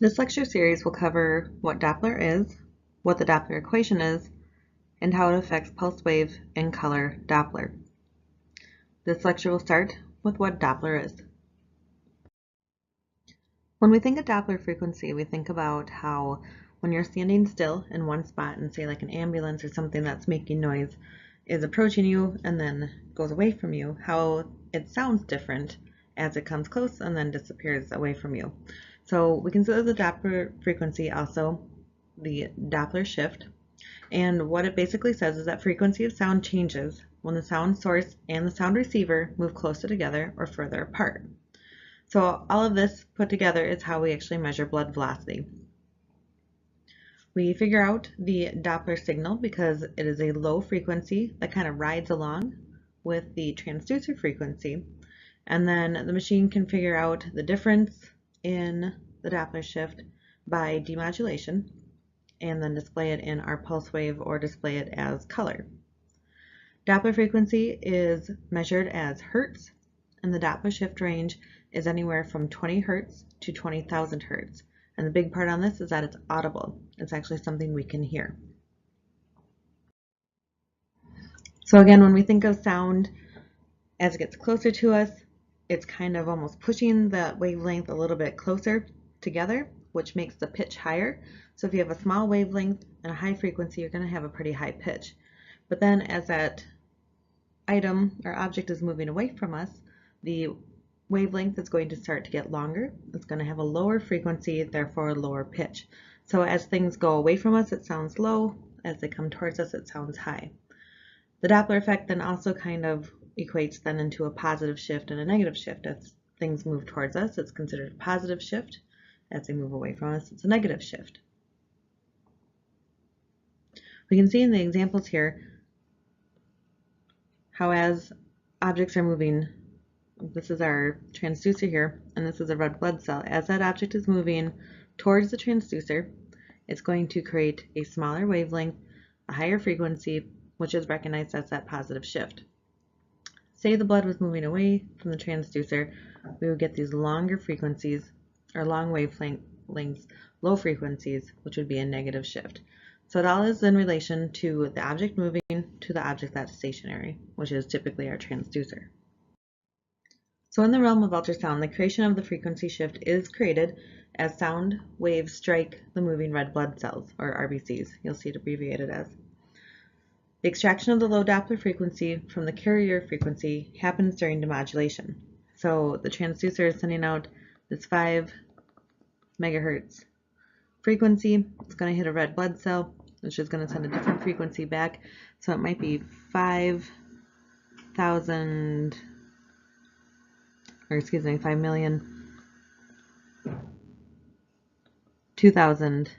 This lecture series will cover what Doppler is, what the Doppler equation is, and how it affects pulse wave and color Doppler. This lecture will start with what Doppler is. When we think of Doppler frequency, we think about how when you're standing still in one spot and say like an ambulance or something that's making noise is approaching you and then goes away from you, how it sounds different as it comes close and then disappears away from you. So we consider the Doppler frequency also the Doppler shift. And what it basically says is that frequency of sound changes when the sound source and the sound receiver move closer together or further apart. So all of this put together is how we actually measure blood velocity. We figure out the Doppler signal because it is a low frequency that kind of rides along with the transducer frequency. And then the machine can figure out the difference in the Doppler shift by demodulation and then display it in our pulse wave or display it as color. Doppler frequency is measured as hertz, and the Doppler shift range is anywhere from 20 hertz to 20,000 hertz. And the big part on this is that it's audible. It's actually something we can hear. So again, when we think of sound, as it gets closer to us, it's kind of almost pushing the wavelength a little bit closer together, which makes the pitch higher. So if you have a small wavelength and a high frequency, you're going to have a pretty high pitch. But then as that item or object is moving away from us, the wavelength is going to start to get longer. It's going to have a lower frequency, therefore a lower pitch. So as things go away from us, it sounds low. As they come towards us, it sounds high. The Doppler effect then also kind of equates then into a positive shift and a negative shift. As things move towards us, it's considered a positive shift. As they move away from us, it's a negative shift. We can see in the examples here how as objects are moving, this is our transducer here, and this is a red blood cell. As that object is moving towards the transducer, it's going to create a smaller wavelength, a higher frequency, which is recognized as that positive shift. Say the blood was moving away from the transducer, we would get these longer frequencies, or long wavelengths, low frequencies, which would be a negative shift. So it all is in relation to the object moving to the object that's stationary, which is typically our transducer. So in the realm of ultrasound, the creation of the frequency shift is created as sound waves strike the moving red blood cells, or RBCs. You'll see it abbreviated as. The extraction of the low Doppler frequency from the carrier frequency happens during demodulation. So the transducer is sending out this 5 megahertz frequency. It's going to hit a red blood cell, which is going to send a different frequency back. So it might be 5,000, or excuse me, 5 million, 2,000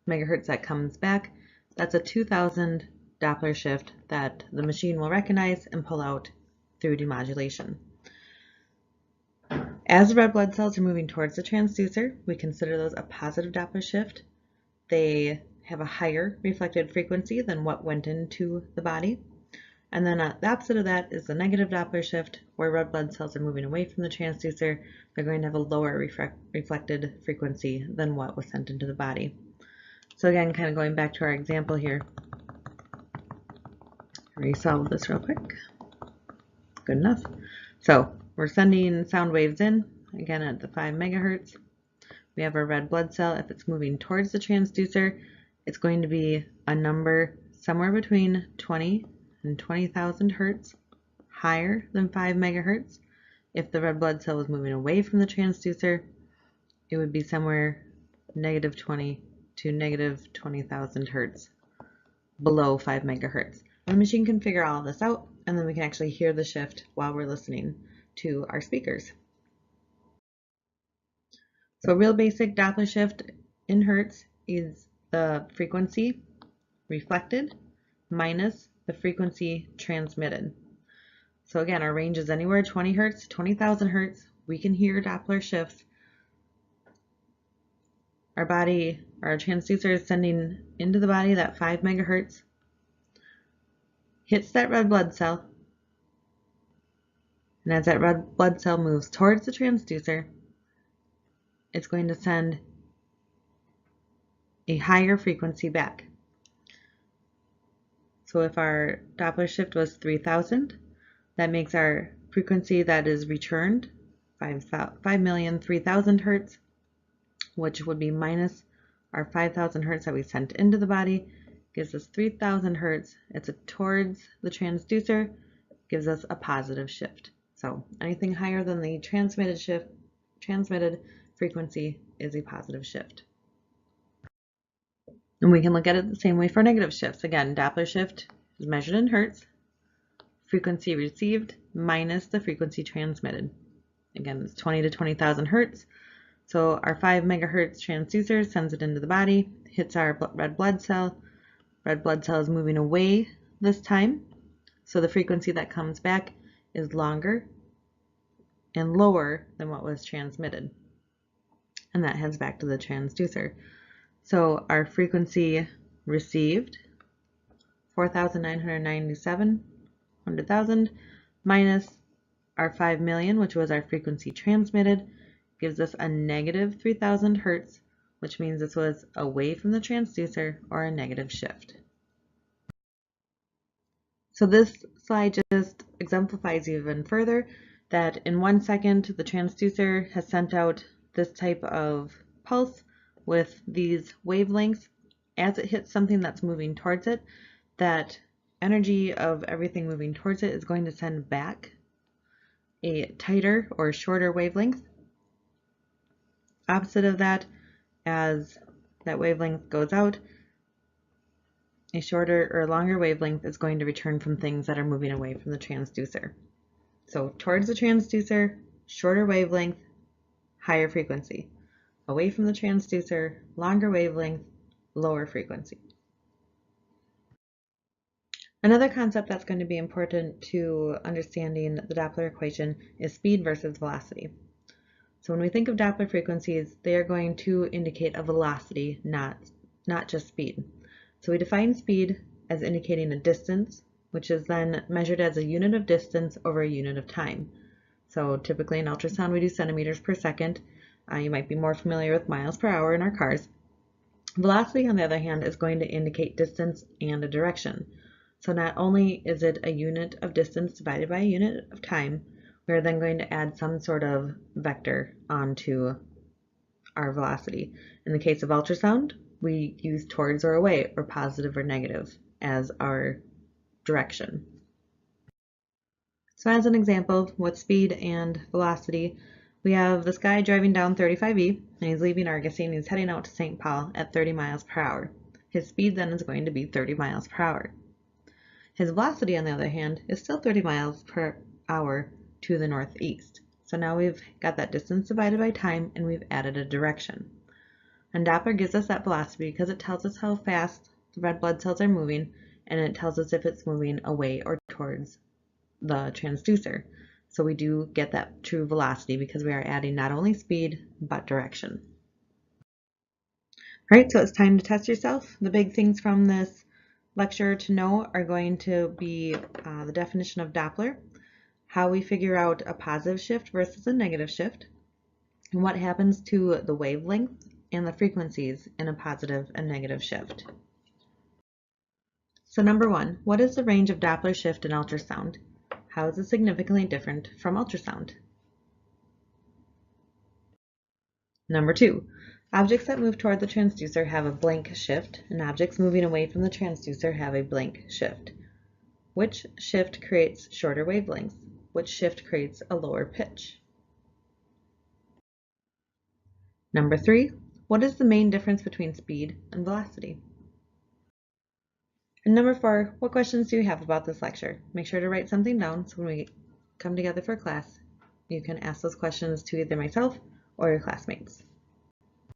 megahertz that comes back. That's a 2,000 Doppler shift that the machine will recognize and pull out through demodulation. As the red blood cells are moving towards the transducer, we consider those a positive Doppler shift. They have a higher reflected frequency than what went into the body. And then the opposite of that is the negative Doppler shift, where red blood cells are moving away from the transducer. They're going to have a lower reflected frequency than what was sent into the body. So again, kind of going back to our example here, resolve this real quick. Good enough. So we're sending sound waves in, again at the 5 megahertz. We have our red blood cell. If it's moving towards the transducer, it's going to be a number somewhere between 20 and 20,000 hertz, higher than 5 megahertz. If the red blood cell was moving away from the transducer, it would be somewhere negative 20 to negative 20,000 hertz, below 5 megahertz. The machine can figure all of this out, and then we can actually hear the shift while we're listening to our speakers. So a real basic Doppler shift in hertz is the frequency reflected minus the frequency transmitted. So again, our range is anywhere 20 hertz, 20,000 hertz. We can hear Doppler shifts. Our transducer is sending into the body that 5 megahertz, hits that red blood cell, and as that red blood cell moves towards the transducer, it's going to send a higher frequency back. So if our Doppler shift was 3000, that makes our frequency that is returned 5,003,000 hertz, which would be minus our 5,000 hertz that we sent into the body, gives us 3,000 hertz. It's towards the transducer, gives us a positive shift. So anything higher than the transmitted frequency is a positive shift. And we can look at it the same way for negative shifts. Again, Doppler shift is measured in hertz, frequency received minus the frequency transmitted. Again, it's 20 to 20,000 hertz. So our 5 megahertz transducer sends it into the body, hits our red blood cell. Red blood cell is moving away this time. So the frequency that comes back is longer and lower than what was transmitted. And that heads back to the transducer. So our frequency received, 4,997, 100,000, minus our 5 million, which was our frequency transmitted, gives us a negative 3,000 hertz, which means this was away from the transducer or a negative shift. So this slide just exemplifies even further that in 1 second the transducer has sent out this type of pulse with these wavelengths. As it hits something that's moving towards it, that energy of everything moving towards it is going to send back a tighter or shorter wavelength. Opposite of that, as that wavelength goes out, a shorter or longer wavelength is going to return from things that are moving away from the transducer. So towards the transducer, shorter wavelength, higher frequency. Away from the transducer, longer wavelength, lower frequency. Another concept that's going to be important to understanding the Doppler equation is speed versus velocity. So when we think of Doppler frequencies, they are going to indicate a velocity, not just speed. So we define speed as indicating a distance, which is then measured as a unit of distance over a unit of time. So typically in ultrasound we do centimeters per second. You might be more familiar with miles per hour in our cars. Velocity, on the other hand, is going to indicate distance and a direction. So not only is it a unit of distance divided by a unit of time, we're then going to add some sort of vector onto our velocity. In the case of ultrasound, we use towards or away, or positive or negative, as our direction. So as an example, with speed and velocity, we have this guy driving down 35E, and he's leaving Argosy, and he's heading out to St. Paul at 30 miles per hour. His speed then is going to be 30 miles per hour. His velocity, on the other hand, is still 30 miles per hour to the northeast. So now we've got that distance divided by time, and we've added a direction. And Doppler gives us that velocity because it tells us how fast the red blood cells are moving, and it tells us if it's moving away or towards the transducer. So we do get that true velocity because we are adding not only speed, but direction. All right, so it's time to test yourself. The big things from this lecture to know are going to be the definition of Doppler, how we figure out a positive shift versus a negative shift, and what happens to the wavelength and the frequencies in a positive and negative shift. So number one, what is the range of Doppler shift in ultrasound? How is it significantly different from ultrasound? Number two, objects that move toward the transducer have a blank shift, and objects moving away from the transducer have a blank shift. Which shift creates shorter wavelengths? Which shift creates a lower pitch? Number three, what is the main difference between speed and velocity? And number four, what questions do you have about this lecture? Make sure to write something down so when we come together for class, you can ask those questions to either myself or your classmates.